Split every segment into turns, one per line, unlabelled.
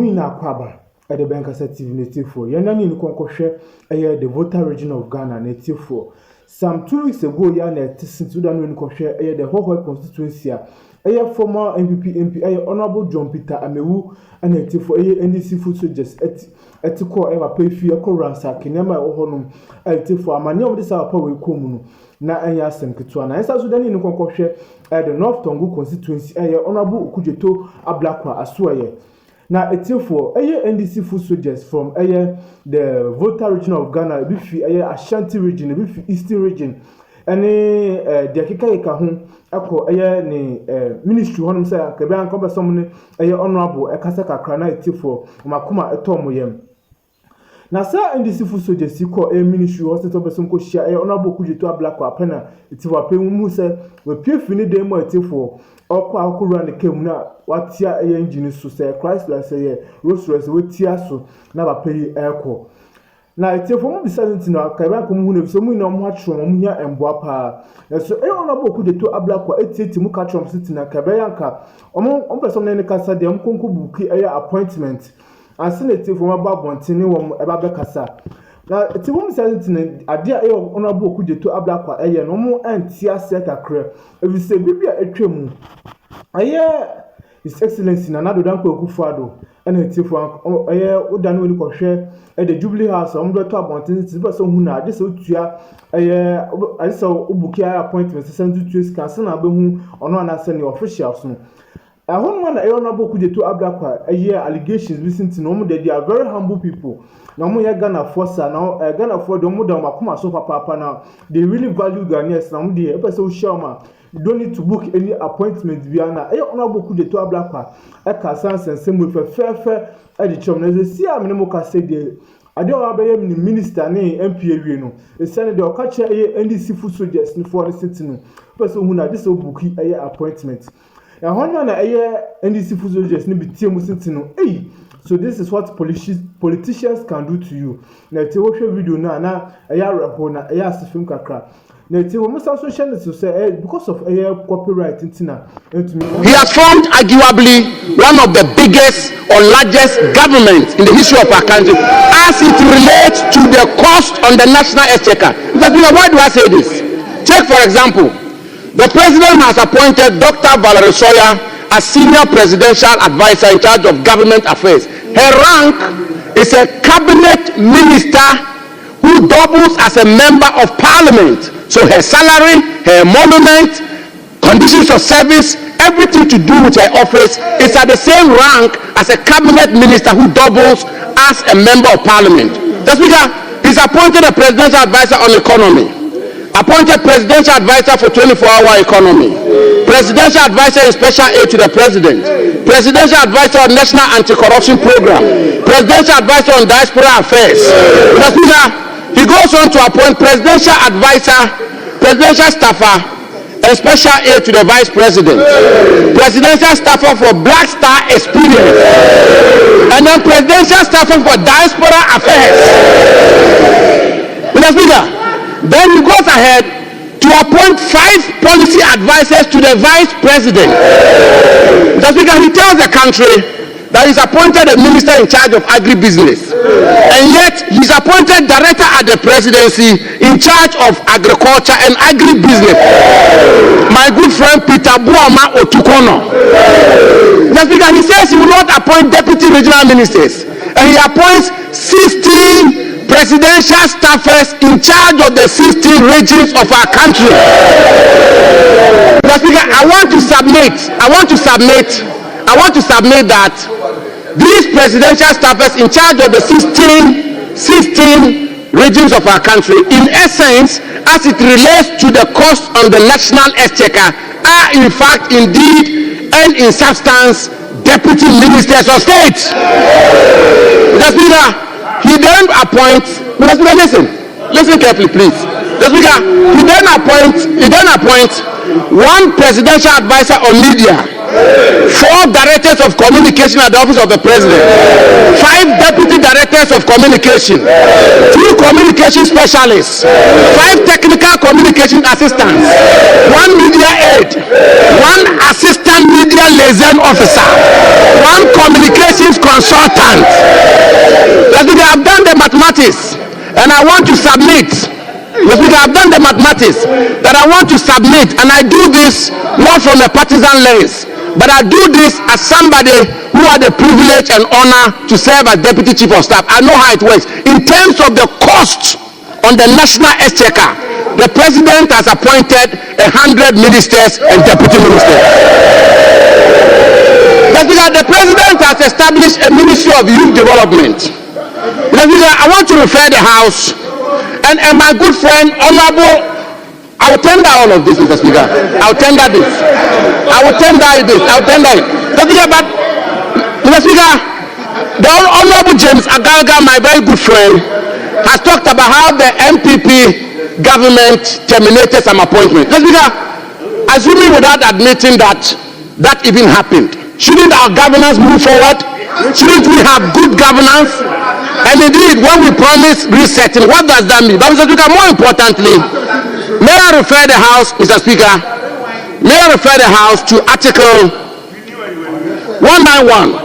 Muina Kwaba at the Bank Assertive Native for Yanani in Concoshe, the voter region of Ghana, Native for. Some 2 weeks ago, Yana Sudan in Concoshe, the whole constituency, former MP, Honorable John Peter Amewu, and Native for NDC food soldiers at the core ever pay for your ransack, Kinema or Honum, Native for a man of this our power common. Na anya sem ketwana esa Sudan ni konkoshe the North Tongu constituency Honorable Okudzeto Ablakwa asoye na etifo NDC food soldiers from the voter region of Ghana bifi Ashanti region bifi Eastern region ene de akeka ho akọ ni ministry honum say akabe anko some ne Honorable ekasa kakra na etifo makoma etomoyem. Na sa NDC food soldiers ko ministry hospital person ko shia Honorable Okudzeto Ablakwa apena itiwa pe mu se we pie fini dem mo etifo okwa akura ne kem na watia engine so se Chrysler say Rolls-Royce we tia so na ba pe eko na etifo mu bisa ntina ka ba ko mu ne so mu na mu atro mu nya emboa pa so Honorable Okudzeto Ablakwa etieti mu ka trom sitina ka ba yanka omo person ne kasa dem konko buki appointment and senator from Ababontin wom eba bekasa na ti wom sentin ade a Honorable Okudzeto Ablakwa no mo antia se kakra ebi se bibia atwam His Excellency Nana Danko Akufo-Addo ene ti fo odane oni kohwe the Jubilee House omdo to Abontin ti be so hu na ade se otua ade se obukia appointment se sentu tues kan se na be hu ono na se ne officials no Honorable Okudzeto Ablakwa allegations listening to no they are very humble people. No mo ya Ghana forcer now Ghana for the mo da makoma so papa now they really value Ghanaians now dey person shama you don't need to book any appointment biana Honorable Okudzeto Ablakwa ka sense we fair the chom na see am ne mo ka say dey ade o abeye minister ne MP awie no e send dey o ka che NDC food soldiers ni for the city no person hu na this o book appointment. Now, NDC food soldiers need to be so this is what politicians can do to you. Now, te watch video na report na film kakra. Now, te almost also share to say because of copyright intina.
He has formed arguably one of the biggest or largest governments in the history of our country as it relates to the cost on the national exchequer. Why do I say this? Take for example. The president has appointed Dr. Valerie Sawyer as senior presidential advisor in charge of government affairs. Her rank is a cabinet minister who doubles as a member of parliament. So her salary, her emolument, conditions of service, everything to do with her office is at the same rank as a cabinet minister who doubles as a member of parliament. The speaker is appointed a presidential advisor on economy. Appointed presidential advisor for 24-hour economy, presidential advisor in special aid to the president, presidential advisor on national anti-corruption program, presidential advisor on diaspora affairs. He goes on to appoint presidential advisor, presidential staffer, and special aid to the vice president, presidential staffer for Black Star Experience, and then presidential staffer for diaspora affairs. Then he goes ahead to appoint 5 policy advisors to the vice president. The speaker, he tells the country that he's appointed a minister in charge of agribusiness, and yet he's appointed director at the presidency in charge of agriculture and agribusiness. My good friend Peter Buama Otukono. The speaker, he says he will not appoint deputy regional ministers, and he appoints 16 presidential staffers in charge of the 16 regions of our country. Mr. Speaker, I want to submit that these presidential staffers in charge of the 16 regions of our country, in essence, as it relates to the cost on the national exchequer, are in fact, indeed, and in substance, deputy ministers of state. Mr. Speaker, he then appoints, listen carefully please. He then appoints 1 presidential advisor on media, 4 directors of communication at the office of the president, 5 deputy directors of communication, 2 communication specialists, 5 technical communication assistants, 1 media aide, 1 assistant media liaison officer, 1 communications consultant. Mr. Speaker, I've done the mathematics and I want to submit. Mr. Speaker, I've done the mathematics that I want to submit, and I do this not from a partisan lens, but I do this as somebody who had the privilege and honor to serve as Deputy Chief of Staff. I know how it works. In terms of the cost on the national exchequer, the President has appointed 100 ministers and deputy ministers. The President has established a Ministry of Youth Development. I want to refer the House and my good friend, Honorable, I will tender all of this, Mr. Speaker. I will tender this. I will tender this. I will tender it. But, Mr. Speaker, the Honorable James Agalga, my very good friend, has talked about how the MPP government terminated some appointments. Mr. Speaker, assuming without admitting that that even happened, shouldn't our governance move forward? Shouldn't we have good governance? And indeed, when we promise resetting, what does that mean? But Mr. Speaker, more importantly, may I refer the House, Mr. Speaker, may I refer the House to Article 191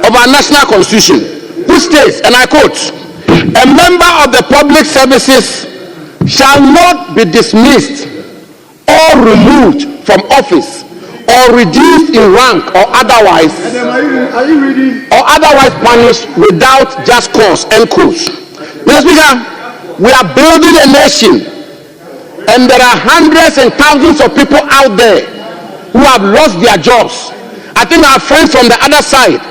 of our National Constitution, which states, and I quote, "A member of the public services shall not be dismissed or removed from office or reduced in rank or otherwise punished without just cause," end quotes. Mr. Speaker, we are building a nation, and there are hundreds and thousands of people out there who have lost their jobs. I think our friends from the other side,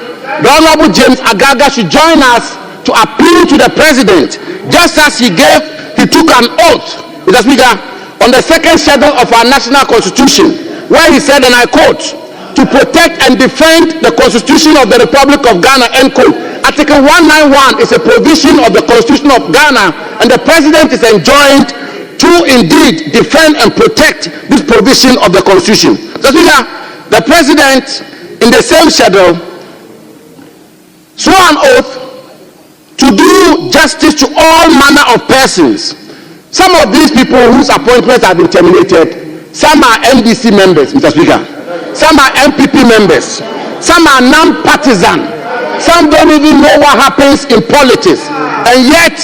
the Honorable James Agaga, should join us to appeal to the President, just as he took an oath, Mr. Speaker, on the second schedule of our national constitution, where he said, and I quote, "to protect and defend the Constitution of the Republic of Ghana," end quote. Article 191 is a provision of the Constitution of Ghana, and the President is enjoined to indeed defend and protect this provision of the Constitution. So, Speaker, the President, in the same schedule, swore an oath to do justice to all manner of persons. Some of these people whose appointments have been terminated, some are NDC members, Mr. Speaker. Some are MPP members. Some are non-partisan. Some don't even know what happens in politics. And yet,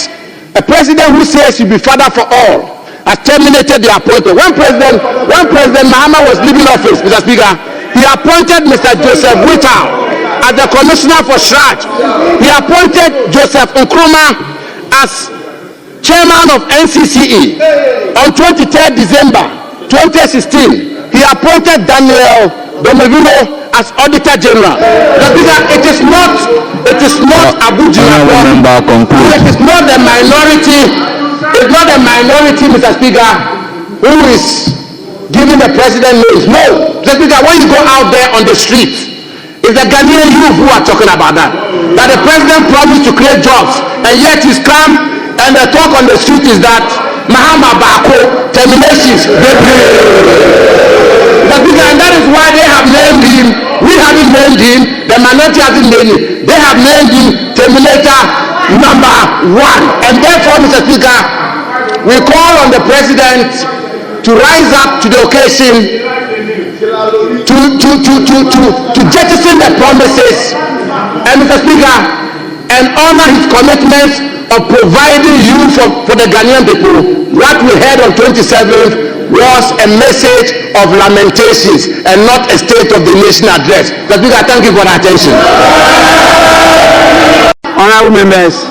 a president who says he'll be father for all has terminated the appointment. When President Mahama was leaving office, Mr. Speaker, he appointed Mr. Joseph Whittal as the commissioner for ßrèak. He appointed Joseph Nkrumah as chairman of NCCE. On 23rd December 2016, he appointed Daniel Domevino as Auditor General. It is not Abuja. It is not the minority. It's not a minority, Mr. Speaker, who is giving the president names. No, Mr. Speaker, when you go out there on the streets, it's the Ghanaian youth who are talking about that. That the president promised to create jobs, and yet he's come and the talk on the street is that Mahama Bako terminations. And that is why they have named him. We haven't named him. The minority hasn't named him. They have named him Terminator number 1. And therefore, Mr. Speaker, we call on the President to rise up to the occasion, to jettison the promises, and Mr. Speaker, and honor his commitments of providing youth for the Ghanaian people. What we heard on 27th was a message of lamentations and not a State of the Nation address. Mr. Speaker, thank you for the attention.
Honorable members.